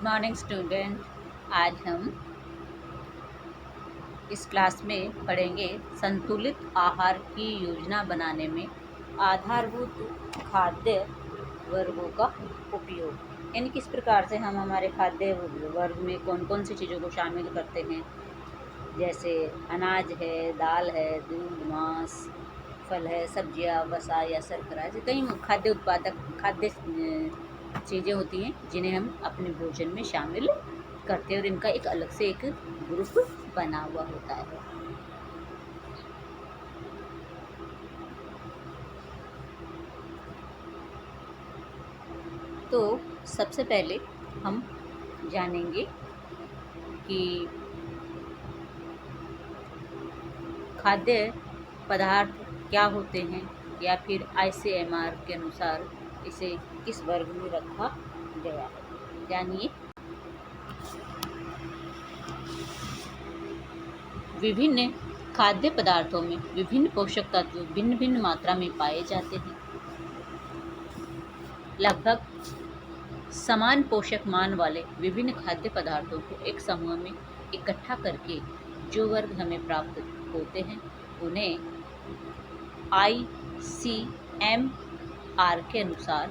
Morning student. आज हम इस क्लास में पढ़ेंगे संतुलित आहार की योजना बनाने में आधारभूत खाद्य वर्गों का उपयोग। यानी किस प्रकार से हम हमारे खाद्य वर्ग में कौन कौन सी चीज़ों को शामिल करते हैं, जैसे अनाज है, दाल है, दूध, मांस, फल है, सब्जियां, वसा या शर्करा, ऐसे कई खाद्य चीज़ें होती हैं जिन्हें हम अपने भोजन में शामिल करते हैं और इनका एक अलग से एक ग्रुप बना हुआ होता है। तो सबसे पहले हम जानेंगे कि खाद्य पदार्थ क्या होते हैं, या फिर ICMR के अनुसार इसे किस वर्ग में रखा गया है। जानिए। विभिन्न खाद्य पदार्थों में विभिन्न पोषक तत्व भिन्न भिन्न मात्रा में पाए जाते हैं। लगभग समान पोषक मान वाले विभिन्न खाद्य पदार्थों को एक समूह में इकट्ठा करके जो वर्ग हमें प्राप्त होते हैं उन्हें ICMR के अनुसार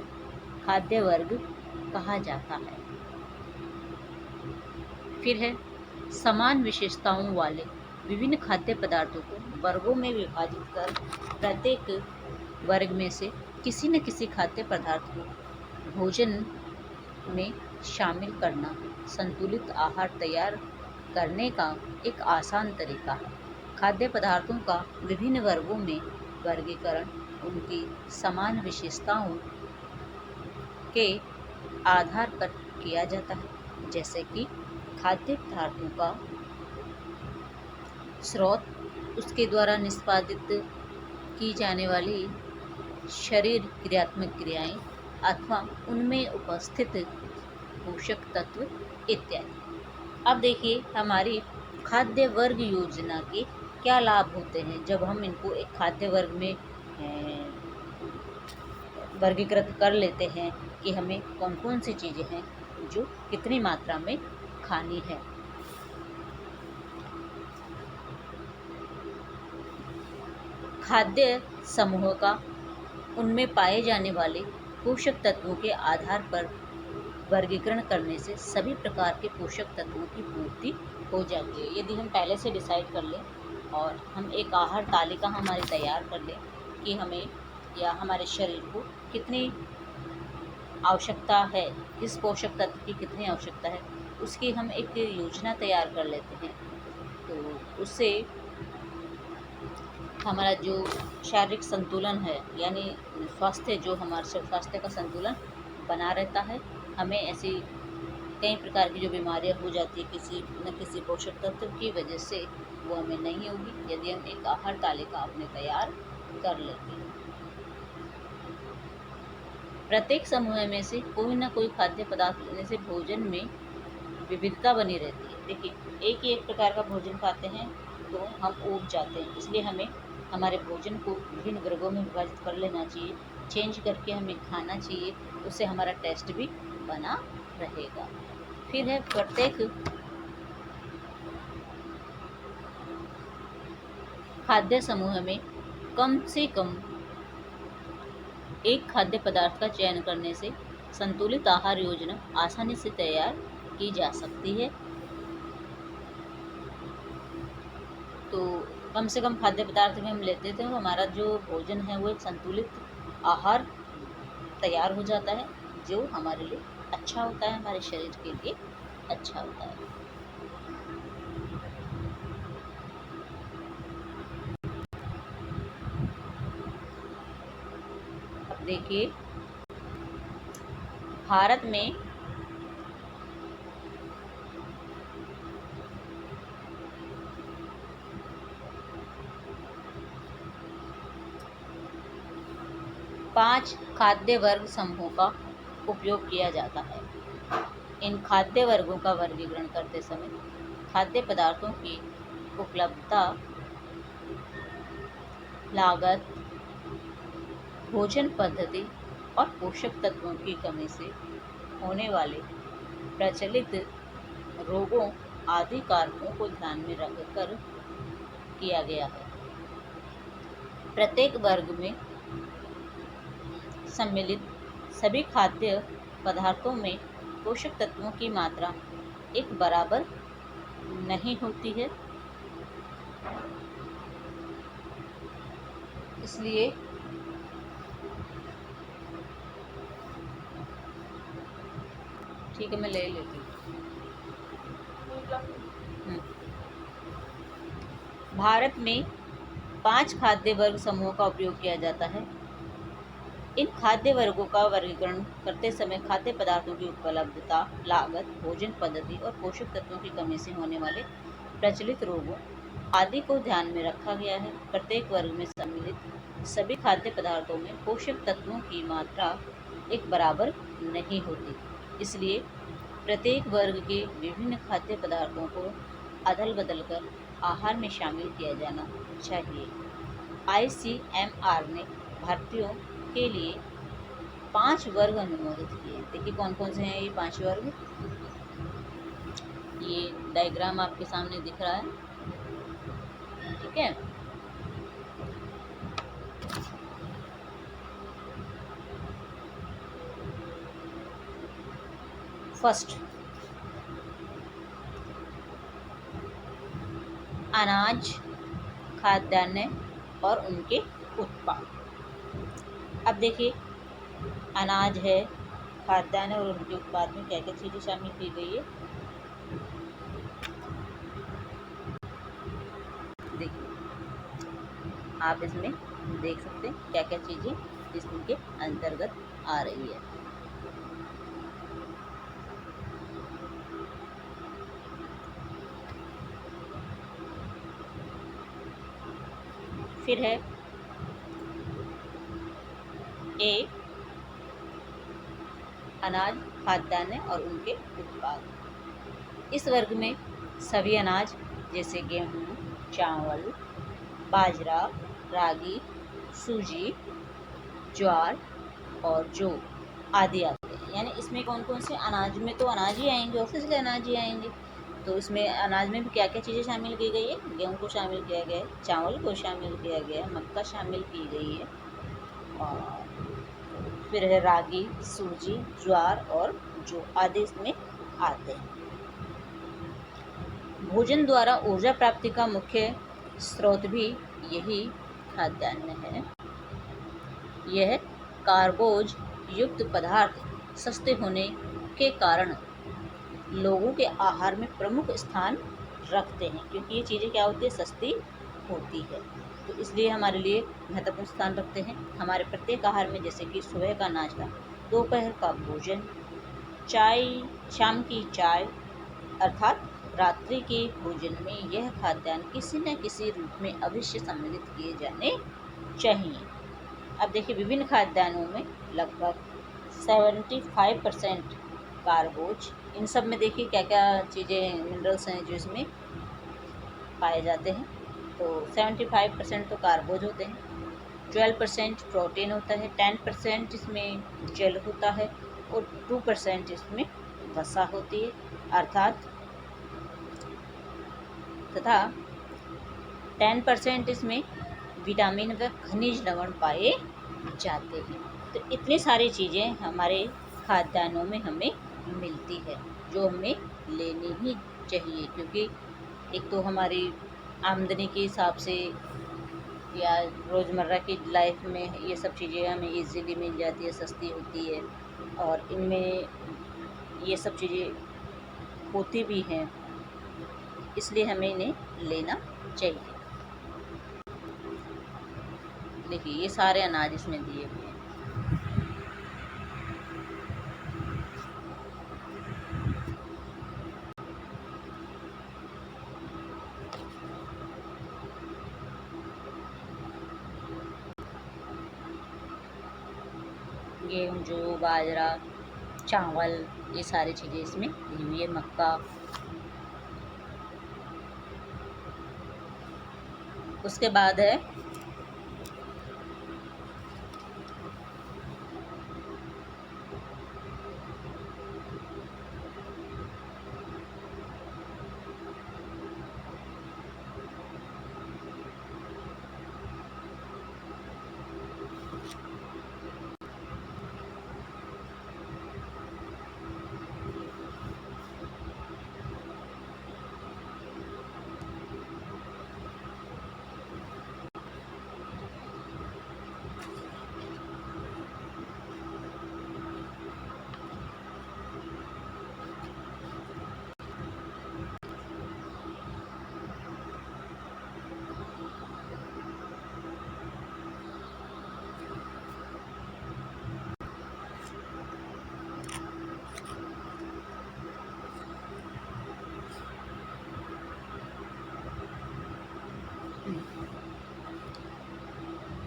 खाद्य वर्ग कहा जाता है। फिर है समान विशेषताओं वाले विभिन्न खाद्य पदार्थों को वर्गों में विभाजित कर प्रत्येक वर्ग में से किसी न किसी खाद्य पदार्थ को भोजन में शामिल करना संतुलित आहार तैयार करने का एक आसान तरीका है। खाद्य पदार्थों का विभिन्न वर्गों में वर्गीकरण उनकी समान विशेषताओं के आधार पर किया जाता है, जैसे कि खाद्य पदार्थों का स्रोत, उसके द्वारा निष्पादित की जाने वाली शरीर क्रियात्मक क्रियाएं अथवा उनमें उपस्थित पोषक तत्व इत्यादि। अब देखिए हमारी खाद्य वर्ग योजना के क्या लाभ होते हैं जब हम इनको एक खाद्य वर्ग में वर्गीकृत कर लेते हैं कि हमें कौन कौन सी चीज़ें हैं जो कितनी मात्रा में खानी है। खाद्य समूह का उनमें पाए जाने वाले पोषक तत्वों के आधार पर वर्गीकरण करने से सभी प्रकार के पोषक तत्वों की पूर्ति हो जाती है। यदि हम पहले से डिसाइड कर लें और हम एक आहार तालिका हमारी तैयार कर लें कि हमें या हमारे शरीर को कितनी आवश्यकता है, किस पोषक तत्व की कितनी आवश्यकता है, उसकी हम एक योजना तैयार कर लेते हैं, तो उससे हमारा जो शारीरिक संतुलन है, यानी स्वास्थ्य, जो हमारे स्वास्थ्य का संतुलन बना रहता है। हमें ऐसी कई प्रकार की जो बीमारियां हो जाती है किसी न किसी पोषक तत्व की वजह से, वो हमें नहीं होगी यदि हम एक आहार तालिका अपने तैयार कर लेते हैं। प्रत्येक समूह में से कोई ना कोई खाद्य पदार्थ लेने से भोजन में विविधता बनी रहती है। देखिए, एक प्रकार का भोजन खाते हैं तो हम ऊब जाते हैं, इसलिए हमें हमारे भोजन को विभिन्न वर्गों में विभाजित कर लेना चाहिए, चेंज करके हमें खाना चाहिए, उससे हमारा टेस्ट भी बना रहेगा। फिर है प्रत्येक खाद्य समूह में कम से कम एक खाद्य पदार्थ का चयन करने से संतुलित आहार योजना आसानी से तैयार की जा सकती है। तो कम से कम खाद्य पदार्थ भी हम लेते थे तो हमारा जो भोजन है वो एक संतुलित आहार तैयार हो जाता है, जो हमारे लिए अच्छा होता है, हमारे शरीर के लिए अच्छा होता है। अब देखिए, भारत में पांच खाद्य वर्ग समूहों का उपयोग किया जाता है। इन खाद्य वर्गों का वर्गीकरण करते समय खाद्य पदार्थों की उपलब्धता, लागत, भोजन पद्धति और पोषक तत्वों की कमी से होने वाले प्रचलित रोगों आदि कारकों को ध्यान में रखकर किया गया है। प्रत्येक वर्ग में सम्मिलित सभी खाद्य पदार्थों में पोषक तत्वों की मात्रा एक बराबर नहीं होती है, इसलिए ठीक है मैं ले लेती हूँ। भारत में 5 खाद्य वर्ग समूहों का उपयोग किया जाता है। इन खाद्य वर्गों का वर्गीकरण करते समय खाद्य पदार्थों की उपलब्धता, लागत, भोजन पद्धति और पोषक तत्वों की कमी से होने वाले प्रचलित रोगों आदि को ध्यान में रखा गया है। प्रत्येक वर्ग में सम्मिलित सभी खाद्य पदार्थों में पोषक तत्वों की मात्रा एक बराबर नहीं होती, इसलिए प्रत्येक वर्ग के विभिन्न खाद्य पदार्थों को अदल बदल कर आहार में शामिल किया जाना चाहिए। ICMR ने भारतीयों के लिए 5 वर्ग अनुमोदित किए। देखिए कौन कौन से हैं ये 5 वर्ग। ये डायग्राम आपके सामने दिख रहा है, ठीक है। फर्स्ट, अनाज, खाद्यान्न और उनके उत्पाद। अब देखिए अनाज है, खाद्यान्न और उनके उत्पाद में क्या क्या चीज़ें शामिल की गई है। देखिए आप इसमें देख सकते हैं क्या क्या चीज़ें इसके अंतर्गत आ रही है। फिर है ए, अनाज, खाद्यान्न और उनके उत्पाद। इस वर्ग में सभी अनाज जैसे गेहूँ, चावल, बाजरा, रागी, सूजी, ज्वार और जौ आदि आते हैं। यानी इसमें कौन कौन से अनाज में तो अनाज ही आएंगे, ऑब्वियसली अनाज ही आएंगे। तो इसमें अनाज में भी क्या क्या चीज़ें शामिल की गई है। गेहूँ को शामिल किया गया है, चावल को शामिल किया गया है, मक्का शामिल की गई है, और फिर है रागी, सूजी, ज्वार और जौ आदि इसमें आते हैं। भोजन द्वारा ऊर्जा प्राप्ति का मुख्य स्रोत भी यही खाद्यान्न है। यह कार्बोज युक्त पदार्थ सस्ते होने के कारण लोगों के आहार में प्रमुख स्थान रखते हैं, क्योंकि ये चीज़ें क्या होती है, सस्ती होती है, तो इसलिए हमारे लिए महत्वपूर्ण स्थान रखते हैं। हमारे प्रत्येक आहार में जैसे कि सुबह का नाश्ता, दोपहर का भोजन, चाय, शाम की चाय अर्थात रात्रि के भोजन में यह खाद्यान्न किसी न किसी रूप में अवश्य सम्मिलित किए जाने चाहिए। अब देखिए विभिन्न खाद्यान्नों में लगभग 75% कार्बोज, इन सब में देखिए क्या क्या चीज़ें मिनरल्स हैं जो इसमें पाए जाते हैं। तो 75% तो कार्बोज होते हैं, 12% प्रोटीन होता है, 10% इसमें जल होता है और 2% इसमें वसा होती है अर्थात, तथा 10% इसमें विटामिन व खनिज लवण पाए जाते हैं। तो इतनी सारी चीज़ें हमारे खाद्यान्नों में हमें मिलती है जो हमें लेनी ही चाहिए, क्योंकि एक तो हमारी आमदनी के हिसाब से या रोज़मर्रा की लाइफ में ये सब चीज़ें हमें इजीली मिल जाती है, सस्ती होती है, और इनमें ये सब चीज़ें होती भी हैं, इसलिए हमें इन्हें लेना चाहिए। देखिए ये सारे अनाज इसमें दिए हुए हैं। गेहूँ, जौ, बाजरा, चावल, ये सारी चीज़ें इसमें दी हुई है, मक्का। उसके बाद है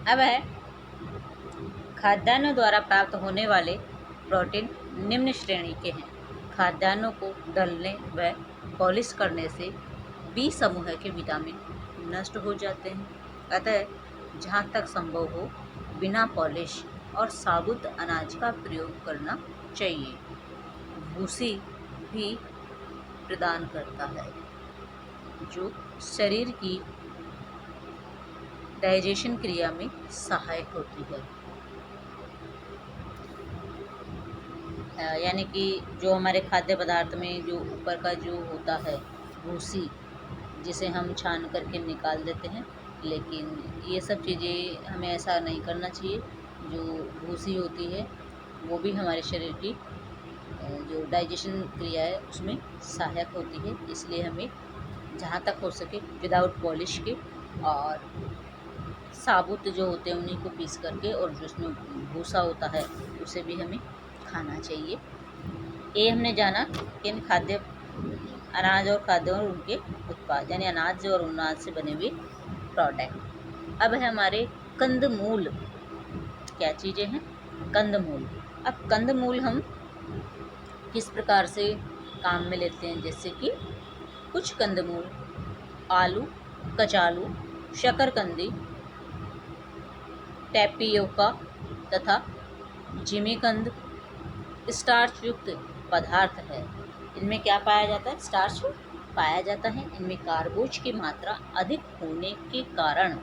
अब है खाद्यान्नों द्वारा प्राप्त होने वाले प्रोटीन निम्न श्रेणी के हैं। खाद्यान्नों को डलने व पॉलिश करने से बी समूह के विटामिन नष्ट हो जाते हैं। अतः जहाँ तक संभव हो बिना पॉलिश और साबुत अनाज का प्रयोग करना चाहिए। भूसी भी प्रदान करता है जो शरीर की डाइजेशन क्रिया में सहायक होती है। यानी कि जो हमारे खाद्य पदार्थ में जो ऊपर का जो होता है भूसी, जिसे हम छान करके निकाल देते हैं, लेकिन ये सब चीज़ें हमें ऐसा नहीं करना चाहिए। जो भूसी होती है वो भी हमारे शरीर की जो डाइजेशन क्रिया है उसमें सहायक होती है। इसलिए हमें जहाँ तक हो सके विदाउट पॉलिश के और साबुत जो होते हैं उन्हीं को पीस करके, और जो उसमें भूसा होता है उसे भी हमें खाना चाहिए। ये हमने जाना कि इन खाद्य अनाज और खाद्य और उनके उत्पाद, यानी अनाज और अनाज से बने हुए प्रोडक्ट। अब है हमारे कंदमूल। क्या चीज़ें हैं? कंदमूल। अब कंदमूल हम किस प्रकार से काम में लेते हैं? जैसे कि कुछ कंदमूल आलू, कचालू, शकरकंदी, टैपियोका तथा जिमीकंद स्टार्च युक्त पदार्थ है। इनमें क्या पाया जाता है? स्टार्च पाया जाता है। इनमें कार्बोज की मात्रा अधिक होने के कारण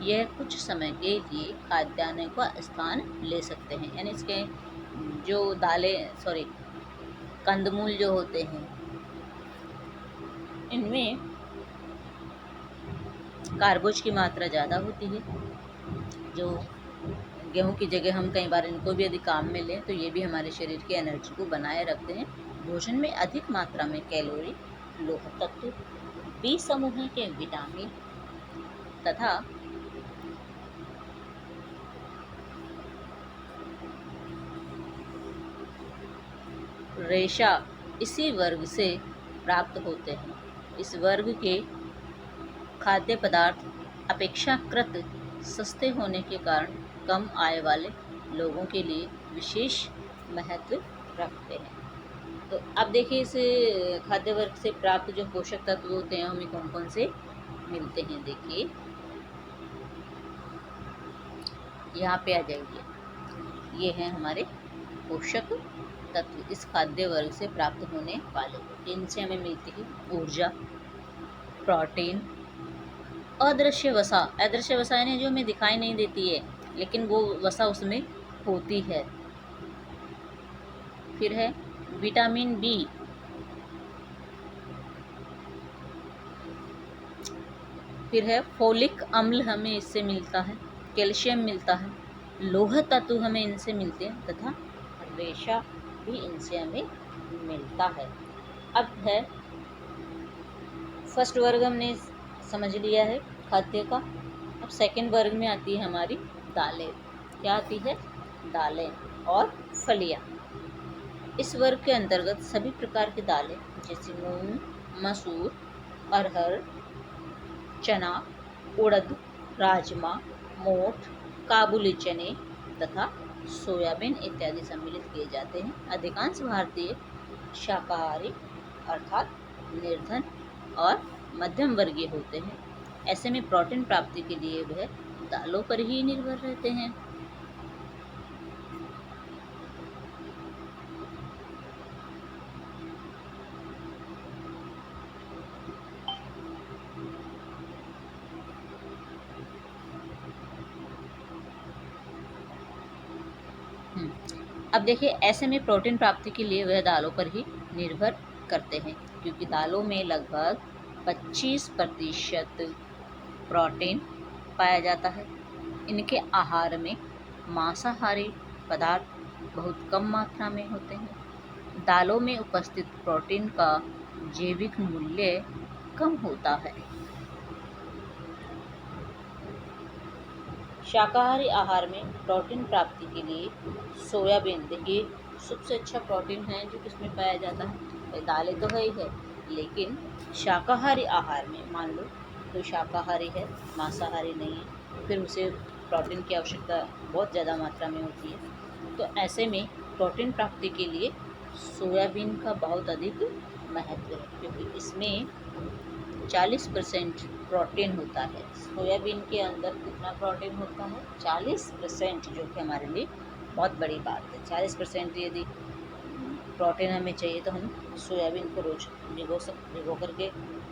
यह कुछ समय के लिए खाद्यान्न का स्थान ले सकते हैं। यानी इसके जो कंदमूल जो होते हैं इनमें कार्बोज की मात्रा ज़्यादा होती है। जो गेहूं की जगह हम कई बार इनको भी यदि काम में लें तो ये भी हमारे शरीर की एनर्जी को बनाए रखते हैं। भोजन में अधिक मात्रा में कैलोरी, लोह तत्व, बी समूह के विटामिन तथा रेशा इसी वर्ग से प्राप्त होते हैं। इस वर्ग के खाद्य पदार्थ अपेक्षाकृत सस्ते होने के कारण कम आय वाले लोगों के लिए विशेष महत्व रखते हैं। तो अब देखिए इस खाद्य वर्ग से प्राप्त जो पोषक तत्व होते हैं हमें कौन कौन से मिलते हैं। देखिए यहाँ पे आ जाइए, ये हैं हमारे पोषक तत्व इस खाद्य वर्ग से प्राप्त होने वाले। इनसे हमें मिलती है ऊर्जा, प्रोटीन, अदृश्य वसा। अदृश्य वसा यानी जो हमें दिखाई नहीं देती है लेकिन वो वसा उसमें होती है। फिर है विटामिन बी, फिर है फोलिक अम्ल हमें इससे मिलता है, कैल्शियम मिलता है, लोह तत्व हमें इनसे मिलते हैं तथा रेशा भी इनसे हमें मिलता है। अब है फर्स्ट वर्ग हमने समझ लिया है खाद्य का। अब सेकंड वर्ग में आती है हमारी दालें। क्या आती है? दालें और फलियां। इस वर्ग के अंतर्गत सभी प्रकार की दालें जैसे मूंग, मसूर, अरहर, चना, उड़द, राजमा, मोठ, काबुली चने तथा सोयाबीन इत्यादि सम्मिलित किए जाते हैं। अधिकांश भारतीय शाकाहारी अर्थात निर्धन और मध्यम वर्गीय होते हैं। ऐसे में प्रोटीन प्राप्ति के लिए वह दालों पर ही निर्भर रहते हैं। अब देखिए ऐसे में प्रोटीन प्राप्ति के लिए वह दालों पर ही निर्भर करते हैं क्योंकि दालों में लगभग 25% प्रोटीन पाया जाता है। इनके आहार में मांसाहारी पदार्थ बहुत कम मात्रा में होते हैं। दालों में उपस्थित प्रोटीन का जैविक मूल्य कम होता है। शाकाहारी आहार में प्रोटीन प्राप्ति के लिए सोयाबीन, देखिए सबसे अच्छा प्रोटीन है जो किसमें पाया जाता है? दालें तो है ही है, लेकिन शाकाहारी आहार में मान लो कोई शाकाहारी है, मांसाहारी नहीं है, फिर उसे प्रोटीन की आवश्यकता बहुत ज़्यादा मात्रा में होती है। तो ऐसे में प्रोटीन प्राप्ति के लिए सोयाबीन का बहुत अधिक महत्व है, क्योंकि इसमें 40% प्रोटीन होता है। सोयाबीन के अंदर कितना प्रोटीन होता है? 40%, जो कि हमारे लिए बहुत बड़ी बात है। 40% यदि प्रोटीन हमें चाहिए तो हम सोयाबीन को रोज़ भिगो करके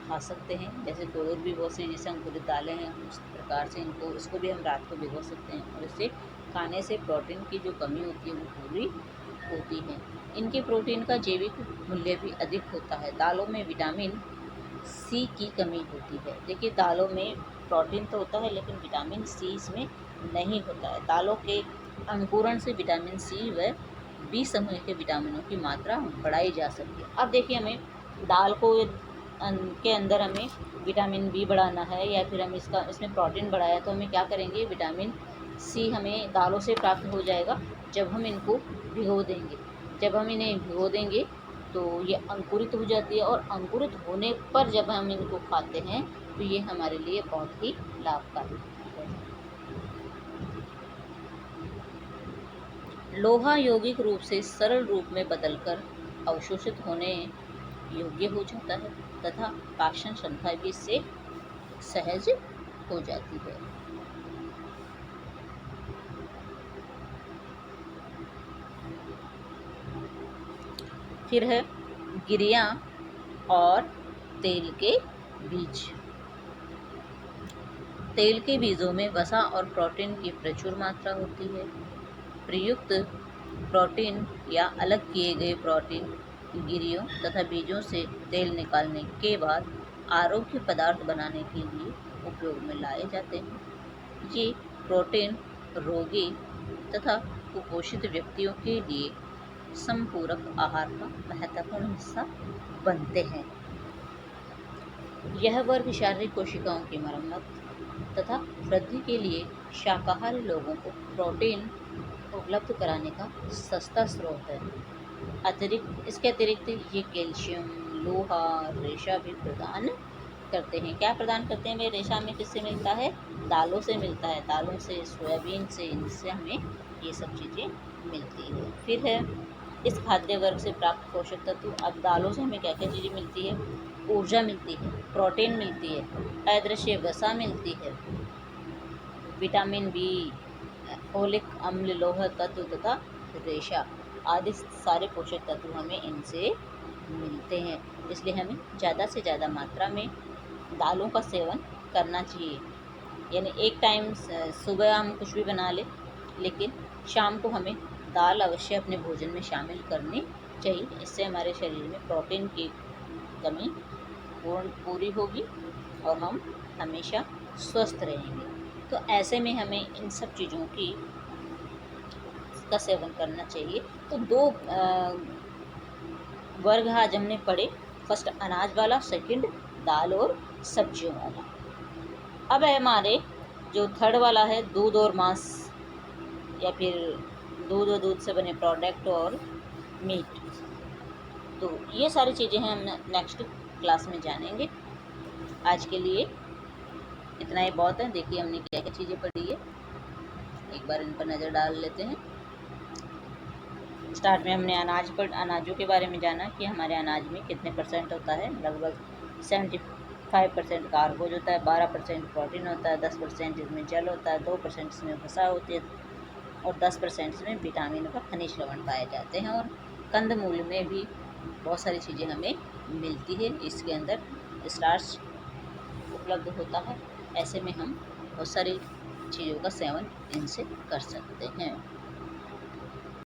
खा सकते हैं। जैसे कोई और भी बहुत सी जैसे अंकुरित दालें हैं, उस प्रकार से इसको भी हम रात को भिगो सकते हैं, और इससे खाने से प्रोटीन की जो कमी होती है वो पूरी होती है। इनके प्रोटीन का जैविक मूल्य भी अधिक होता है। दालों में विटामिन सी की कमी होती है। देखिए, दालों में प्रोटीन तो होता है लेकिन विटामिन सी इसमें नहीं होता है। दालों के अंकुरण से विटामिन सी व बी समूह के विटामिनों की मात्रा बढ़ाई जा सकती है। अब देखिए, हमें दाल को के अंदर हमें विटामिन बी बढ़ाना है, या फिर हम इसमें प्रोटीन बढ़ाया, तो हमें क्या करेंगे? विटामिन सी हमें दालों से प्राप्त हो जाएगा जब हम इनको भिगो देंगे। जब हम इन्हें भिगो देंगे तो ये अंकुरित हो जाती है, और अंकुरित होने पर जब हम इनको खाते हैं तो ये हमारे लिए बहुत ही लाभकारी है। लोहा यौगिक रूप से सरल रूप में बदलकर अवशोषित होने योग्य हो जाता है, तथा पाचन क्षमता भी इससे सहज हो जाती है। फिर है गिरियां और तेल के बीज। तेल के बीजों में वसा और प्रोटीन की प्रचुर मात्रा होती है। प्रयुक्त प्रोटीन या अलग किए गए प्रोटीन गिरियों तथा बीजों से तेल निकालने के बाद आरोग्य पदार्थ बनाने के लिए उपयोग में लाए जाते हैं। ये प्रोटीन रोगी तथा कुपोषित व्यक्तियों के लिए संपूरक आहार का महत्वपूर्ण हिस्सा बनते हैं। यह वर्ग शारीरिक कोशिकाओं की मरम्मत तथा वृद्धि के लिए शाकाहारी लोगों को प्रोटीन उपलब्ध कराने का सस्ता स्रोत है। इसके अतिरिक्त ये कैल्शियम, लोहा, रेशा भी प्रदान करते हैं। क्या प्रदान करते हैं वे? रेशा हमें किससे मिलता है? दालों से मिलता है। दालों से, सोयाबीन से, इनसे हमें ये सब चीज़ें मिलती है। फिर है इस खाद्य वर्ग से प्राप्त पोषक तत्व। अब दालों से हमें क्या क्या चीज़ें मिलती है? ऊर्जा मिलती है, प्रोटीन मिलती है, अदृश्य वसा मिलती है, विटामिन बी, फोलिक अम्ल, लौह तत्व तथा रेशा आदि सारे पोषक तत्व हमें इनसे मिलते हैं। इसलिए हमें ज़्यादा से ज़्यादा मात्रा में दालों का सेवन करना चाहिए। यानी एक टाइम सुबह हम कुछ भी बना लें, लेकिन शाम को हमें दाल अवश्य अपने भोजन में शामिल करनी चाहिए। इससे हमारे शरीर में प्रोटीन की कमी पूरी होगी और हम हमेशा स्वस्थ रहेंगे। तो ऐसे में हमें इन सब चीज़ों का सेवन करना चाहिए। तो दो वर्ग आज हमने पढ़े, फर्स्ट अनाज वाला, सेकंड दाल और सब्जियों वाला। अब है हमारे जो थर्ड वाला है दूध और मांस, या फिर दूध और दूध से बने प्रोडक्ट और मीट। तो ये सारी चीज़ें हैं हम नेक्स्ट क्लास में जानेंगे। आज के लिए इतना ही बहुत है। देखिए हमने क्या क्या चीज़ें पढ़ी है, एक बार इन पर नज़र डाल लेते हैं। स्टार्ट में हमने अनाजों के बारे में जाना कि हमारे अनाज में कितने परसेंट होता है। लगभग 75% कार्बोज होता है, 12% प्रोटीन होता है, 10% इसमें जल होता है, 2% इसमें वसा होती है, और 10% इसमें विटामिन व खनिज लवण पाए जाते हैं। और कंदमूल में भी बहुत सारी चीज़ें हमें मिलती है। इसके अंदर स्टार्च उपलब्ध होता है। ऐसे में हम बहुत सारी चीज़ों का सेवन इनसे कर सकते हैं।